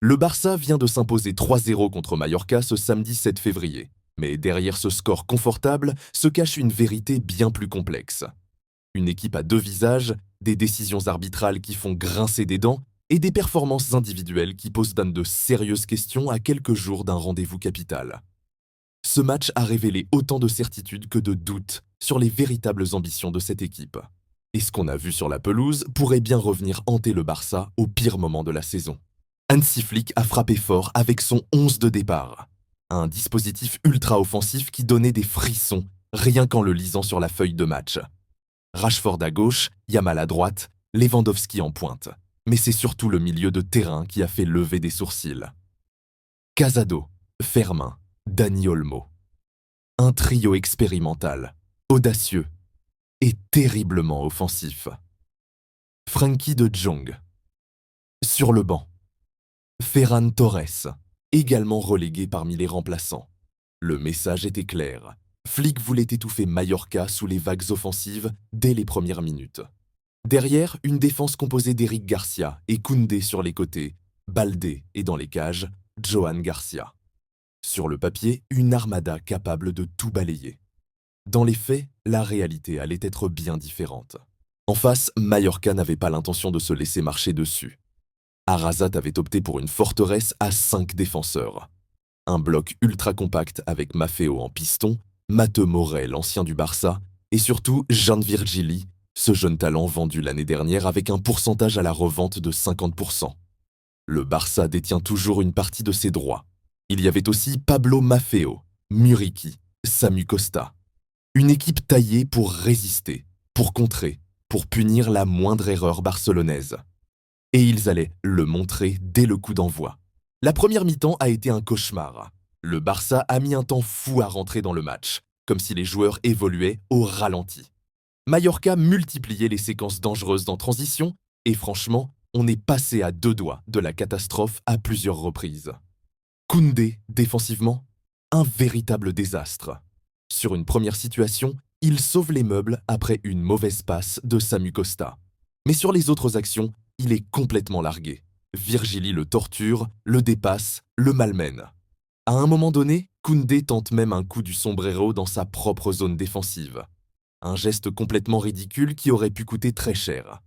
Le Barça vient de s'imposer 3-0 contre Mallorca ce samedi 7 février. Mais derrière ce score confortable se cache une vérité bien plus complexe. Une équipe à deux visages, des décisions arbitrales qui font grincer des dents et des performances individuelles qui posent de sérieuses questions à quelques jours d'un rendez-vous capital. Ce match a révélé autant de certitudes que de doutes sur les véritables ambitions de cette équipe. Et ce qu'on a vu sur la pelouse pourrait bien revenir hanter le Barça au pire moment de la saison. Hansi Flick a frappé fort avec son 11 de départ. Un dispositif ultra-offensif qui donnait des frissons rien qu'en le lisant sur la feuille de match. Rashford à gauche, Yamal à droite, Lewandowski en pointe. Mais c'est surtout le milieu de terrain qui a fait lever des sourcils. Casado, Fermin, Dani Olmo. Un trio expérimental, audacieux et terriblement offensif. Frenkie de Jong. Sur le banc. Ferran Torres, également relégué parmi les remplaçants. Le message était clair. Flick voulait étouffer Mallorca sous les vagues offensives dès les premières minutes. Derrière, une défense composée d'Eric Garcia et Koundé sur les côtés, Baldé et dans les cages, Johan Garcia. Sur le papier, une armada capable de tout balayer. Dans les faits, la réalité allait être bien différente. En face, Mallorca n'avait pas l'intention de se laisser marcher dessus. Arrasate avait opté pour une forteresse à 5 défenseurs. Un bloc ultra compact avec Maffeo en piston, Mateu Morel, l'ancien du Barça, et surtout Jan Virgili, ce jeune talent vendu l'année dernière avec un pourcentage à la revente de 50%. Le Barça détient toujours une partie de ses droits. Il y avait aussi Pablo Maffeo, Muriqi, Samu Costa. Une équipe taillée pour résister, pour contrer, pour punir la moindre erreur barcelonaise. Et ils allaient le montrer dès le coup d'envoi. La première mi-temps a été un cauchemar. Le Barça a mis un temps fou à rentrer dans le match, comme si les joueurs évoluaient au ralenti. Mallorca multipliait les séquences dangereuses en transition, et franchement, on est passé à 2 doigts de la catastrophe à plusieurs reprises. Koundé, défensivement, un véritable désastre. Sur une première situation, il sauve les meubles après une mauvaise passe de Samu Costa. Mais sur les autres actions, il est complètement largué. Virgili le torture, le dépasse, le malmène. À un moment donné, Koundé tente même un coup du sombrero dans sa propre zone défensive. Un geste complètement ridicule qui aurait pu coûter très cher.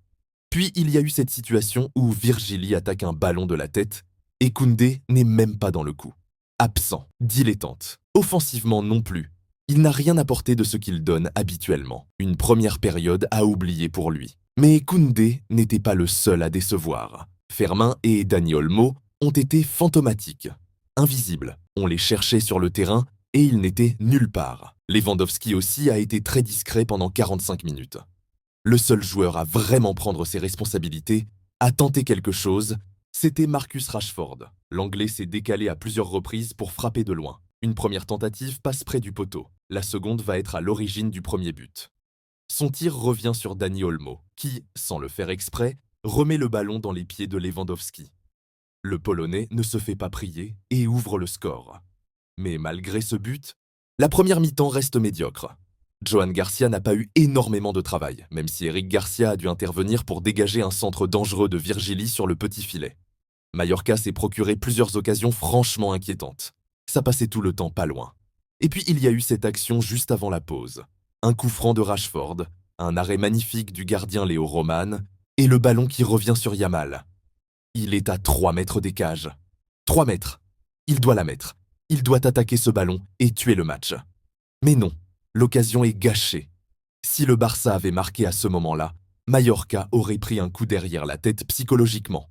Puis il y a eu cette situation où Virgili attaque un ballon de la tête et Koundé n'est même pas dans le coup. Absent, dilettante, offensivement non plus. Il n'a rien apporté de ce qu'il donne habituellement. Une première période à oublier pour lui. Mais Koundé n'était pas le seul à décevoir. Fermin et Dani Olmo ont été fantomatiques, invisibles. On les cherchait sur le terrain et ils n'étaient nulle part. Lewandowski aussi a été très discret pendant 45 minutes. Le seul joueur à vraiment prendre ses responsabilités, à tenter quelque chose, c'était Marcus Rashford. L'Anglais s'est décalé à plusieurs reprises pour frapper de loin. Une première tentative passe près du poteau. La seconde va être à l'origine du premier but. Son tir revient sur Dani Olmo, qui, sans le faire exprès, remet le ballon dans les pieds de Lewandowski. Le Polonais ne se fait pas prier et ouvre le score. Mais malgré ce but, la première mi-temps reste médiocre. Johan Garcia n'a pas eu énormément de travail, même si Eric Garcia a dû intervenir pour dégager un centre dangereux de Virgili sur le petit filet. Mallorca s'est procuré plusieurs occasions franchement inquiétantes. Ça passait tout le temps pas loin. Et puis il y a eu cette action juste avant la pause. Un coup franc de Rashford, un arrêt magnifique du gardien Léo Roman, et le ballon qui revient sur Yamal. Il est à 3 mètres des cages. 3 mètres. Il doit la mettre. Il doit attaquer ce ballon et tuer le match. Mais non, l'occasion est gâchée. Si le Barça avait marqué à ce moment-là, Mallorca aurait pris un coup derrière la tête psychologiquement.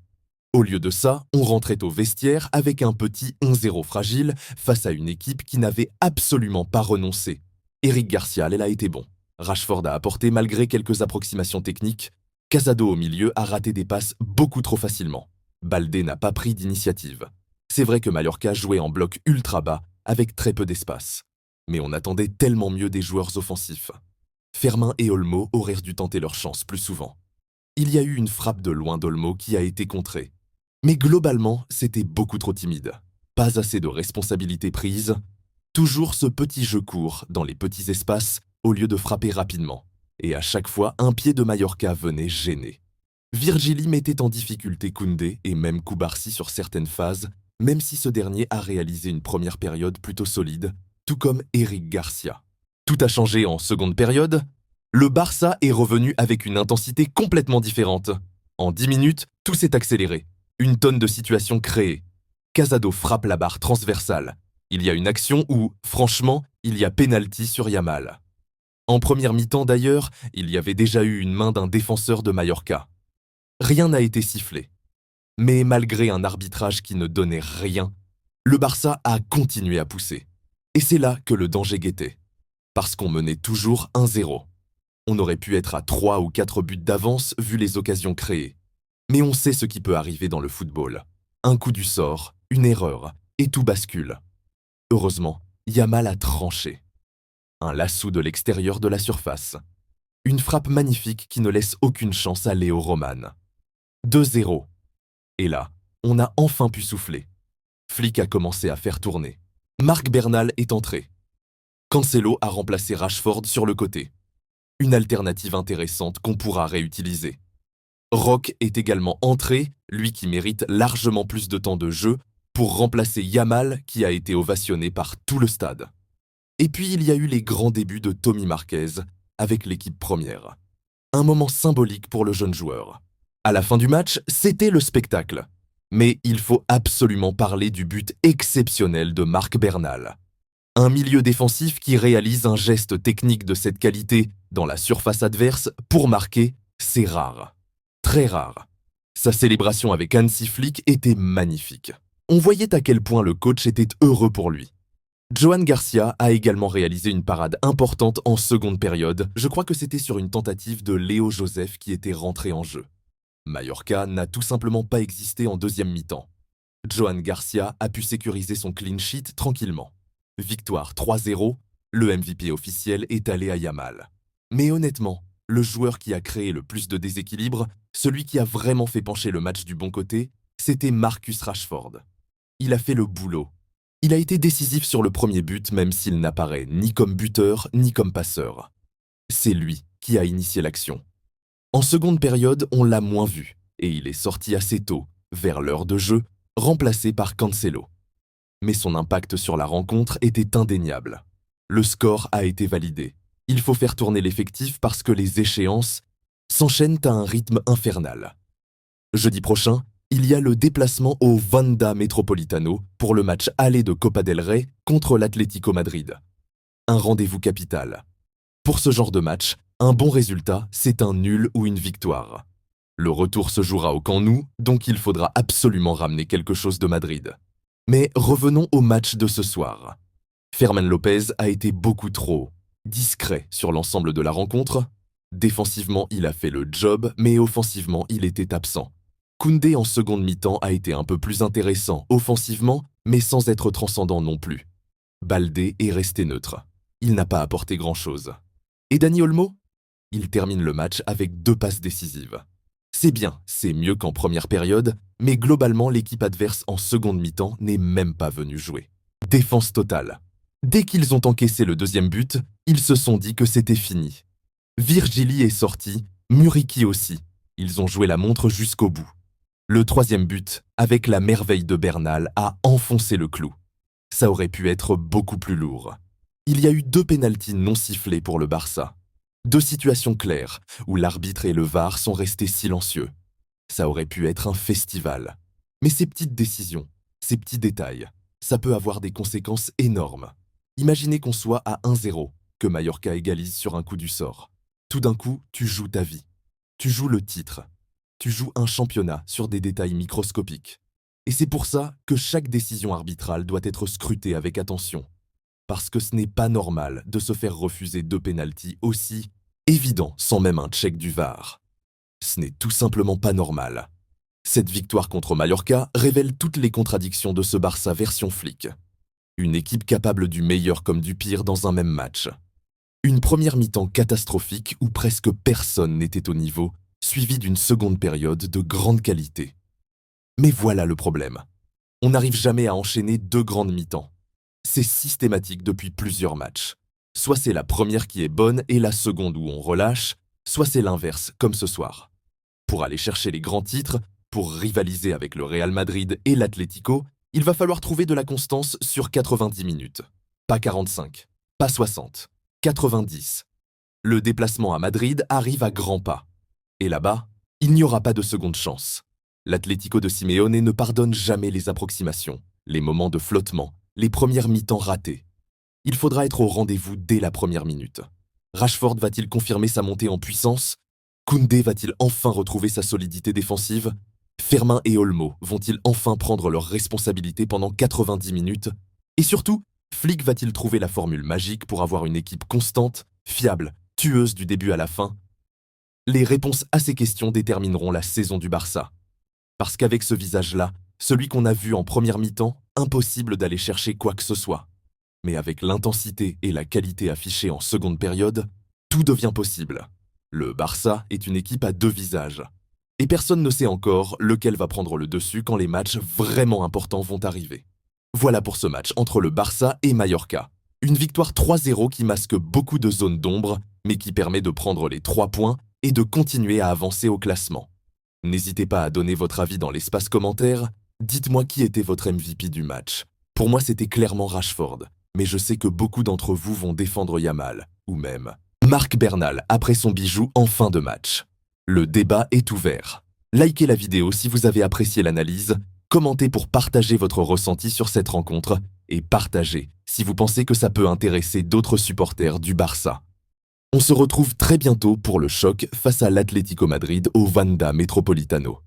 Au lieu de ça, on rentrait au vestiaire avec un petit 1-0 fragile face à une équipe qui n'avait absolument pas renoncé. Eric Garcia, elle a été bon. Rashford a apporté malgré quelques approximations techniques. Casado au milieu a raté des passes beaucoup trop facilement. Baldé n'a pas pris d'initiative. C'est vrai que Mallorca jouait en bloc ultra bas avec très peu d'espace. Mais on attendait tellement mieux des joueurs offensifs. Fermin et Olmo auraient dû tenter leur chance plus souvent. Il y a eu une frappe de loin d'Olmo qui a été contrée. Mais globalement, c'était beaucoup trop timide. Pas assez de responsabilités prises. Toujours ce petit jeu court dans les petits espaces au lieu de frapper rapidement. Et à chaque fois, un pied de Mallorca venait gêner. Virgili mettait en difficulté Koundé et même Koubarsi sur certaines phases, même si ce dernier a réalisé une première période plutôt solide, tout comme Eric Garcia. Tout a changé en seconde période. Le Barça est revenu avec une intensité complètement différente. En 10 minutes, tout s'est accéléré. Une tonne de situations créées. Casado frappe la barre transversale. Il y a une action où, franchement, il y a pénalty sur Yamal. En première mi-temps d'ailleurs, il y avait déjà eu une main d'un défenseur de Mallorca. Rien n'a été sifflé. Mais malgré un arbitrage qui ne donnait rien, le Barça a continué à pousser. Et c'est là que le danger guettait. Parce qu'on menait toujours 1-0. On aurait pu être à 3 ou 4 buts d'avance vu les occasions créées. Mais on sait ce qui peut arriver dans le football. Un coup du sort, une erreur, et tout bascule. Heureusement, Yamal a tranché. Un lasso de l'extérieur de la surface. Une frappe magnifique qui ne laisse aucune chance à Léo Roman. 2-0. Et là, on a enfin pu souffler. Flick a commencé à faire tourner. Marc Bernal est entré. Cancelo a remplacé Rashford sur le côté. Une alternative intéressante qu'on pourra réutiliser. Rock est également entré, lui qui mérite largement plus de temps de jeu, pour remplacer Yamal qui a été ovationné par tout le stade. Et puis il y a eu les grands débuts de Tommy Marquez avec l'équipe première. Un moment symbolique pour le jeune joueur. À la fin du match, c'était le spectacle. Mais il faut absolument parler du but exceptionnel de Marc Bernal. Un milieu défensif qui réalise un geste technique de cette qualité dans la surface adverse pour marquer, c'est rare. Très rare. Sa célébration avec Hansi Flick était magnifique. On voyait à quel point le coach était heureux pour lui. Johan Garcia a également réalisé une parade importante en seconde période. Je crois que c'était sur une tentative de Léo Joseph qui était rentré en jeu. Mallorca n'a tout simplement pas existé en deuxième mi-temps. Johan Garcia a pu sécuriser son clean sheet tranquillement. Victoire 3-0, le MVP officiel est allé à Yamal. Mais honnêtement, le joueur qui a créé le plus de déséquilibre, celui qui a vraiment fait pencher le match du bon côté, c'était Marcus Rashford. Il a fait le boulot. Il a été décisif sur le premier but même s'il n'apparaît ni comme buteur ni comme passeur. C'est lui qui a initié l'action. En seconde période, on l'a moins vu, et il est sorti assez tôt, vers l'heure de jeu, remplacé par Cancelo. Mais son impact sur la rencontre était indéniable. Le score a été validé. Il faut faire tourner l'effectif parce que les échéances s'enchaînent à un rythme infernal. Jeudi prochain, il y a le déplacement au Wanda Metropolitano pour le match aller de Copa del Rey contre l'Atlético Madrid. Un rendez-vous capital. Pour ce genre de match, un bon résultat, c'est un nul ou une victoire. Le retour se jouera au Camp Nou, donc il faudra absolument ramener quelque chose de Madrid. Mais revenons au match de ce soir. Ferman Lopez a été beaucoup trop discret sur l'ensemble de la rencontre. Défensivement, il a fait le job, mais offensivement, il était absent. Koundé en seconde mi-temps a été un peu plus intéressant offensivement, mais sans être transcendant non plus. Baldé est resté neutre. Il n'a pas apporté grand-chose. Et Dani Olmo? Il termine le match avec 2 passes décisives. C'est bien, c'est mieux qu'en première période, mais globalement l'équipe adverse en seconde mi-temps n'est même pas venue jouer. Défense totale. Dès qu'ils ont encaissé le deuxième but, ils se sont dit que c'était fini. Virgili est sorti, Muriqi aussi. Ils ont joué la montre jusqu'au bout. Le troisième but, avec la merveille de Bernal, a enfoncé le clou. Ça aurait pu être beaucoup plus lourd. Il y a eu 2 pénaltys non sifflés pour le Barça. 2 situations claires, où l'arbitre et le VAR sont restés silencieux. Ça aurait pu être un festival. Mais ces petites décisions, ces petits détails, ça peut avoir des conséquences énormes. Imaginez qu'on soit à 1-0, que Mallorca égalise sur un coup du sort. Tout d'un coup, tu joues ta vie. Tu joues le titre. Tu joues un championnat sur des détails microscopiques. Et c'est pour ça que chaque décision arbitrale doit être scrutée avec attention. Parce que ce n'est pas normal de se faire refuser 2 pénaltys aussi évidents sans même un check du VAR. Ce n'est tout simplement pas normal. Cette victoire contre Mallorca révèle toutes les contradictions de ce Barça version Flick. Une équipe capable du meilleur comme du pire dans un même match. Une première mi-temps catastrophique où presque personne n'était au niveau, suivie d'une seconde période de grande qualité. Mais voilà le problème. On n'arrive jamais à enchaîner 2 grandes mi-temps. C'est systématique depuis plusieurs matchs. Soit c'est la première qui est bonne et la seconde où on relâche, soit c'est l'inverse, comme ce soir. Pour aller chercher les grands titres, pour rivaliser avec le Real Madrid et l'Atlético, il va falloir trouver de la constance sur 90 minutes. Pas 45, pas 60, 90. Le déplacement à Madrid arrive à grands pas. Et là-bas, il n'y aura pas de seconde chance. L'Atlético de Simeone ne pardonne jamais les approximations, les moments de flottement, les premières mi-temps ratées. Il faudra être au rendez-vous dès la première minute. Rashford va-t-il confirmer sa montée en puissance? Koundé va-t-il enfin retrouver sa solidité défensive? Fermin et Olmo vont-ils enfin prendre leurs responsabilités pendant 90 minutes? Et surtout, Flick va-t-il trouver la formule magique pour avoir une équipe constante, fiable, tueuse du début à la fin? Les réponses à ces questions détermineront la saison du Barça. Parce qu'avec ce visage-là, celui qu'on a vu en première mi-temps, impossible d'aller chercher quoi que ce soit. Mais avec l'intensité et la qualité affichées en seconde période, tout devient possible. Le Barça est une équipe à deux visages. Et personne ne sait encore lequel va prendre le dessus quand les matchs vraiment importants vont arriver. Voilà pour ce match entre le Barça et Mallorca. Une victoire 3-0 qui masque beaucoup de zones d'ombre, mais qui permet de prendre les 3 points et de continuer à avancer au classement. N'hésitez pas à donner votre avis dans l'espace commentaire. Dites-moi qui était votre MVP du match. Pour moi, c'était clairement Rashford, mais je sais que beaucoup d'entre vous vont défendre Yamal, ou même Marc Bernal après son bijou en fin de match. Le débat est ouvert. Likez la vidéo si vous avez apprécié l'analyse, commentez pour partager votre ressenti sur cette rencontre et partagez si vous pensez que ça peut intéresser d'autres supporters du Barça. On se retrouve très bientôt pour le choc face à l'Atlético Madrid au Wanda Metropolitano.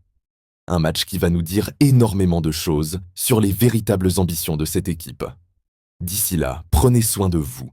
Un match qui va nous dire énormément de choses sur les véritables ambitions de cette équipe. D'ici là, prenez soin de vous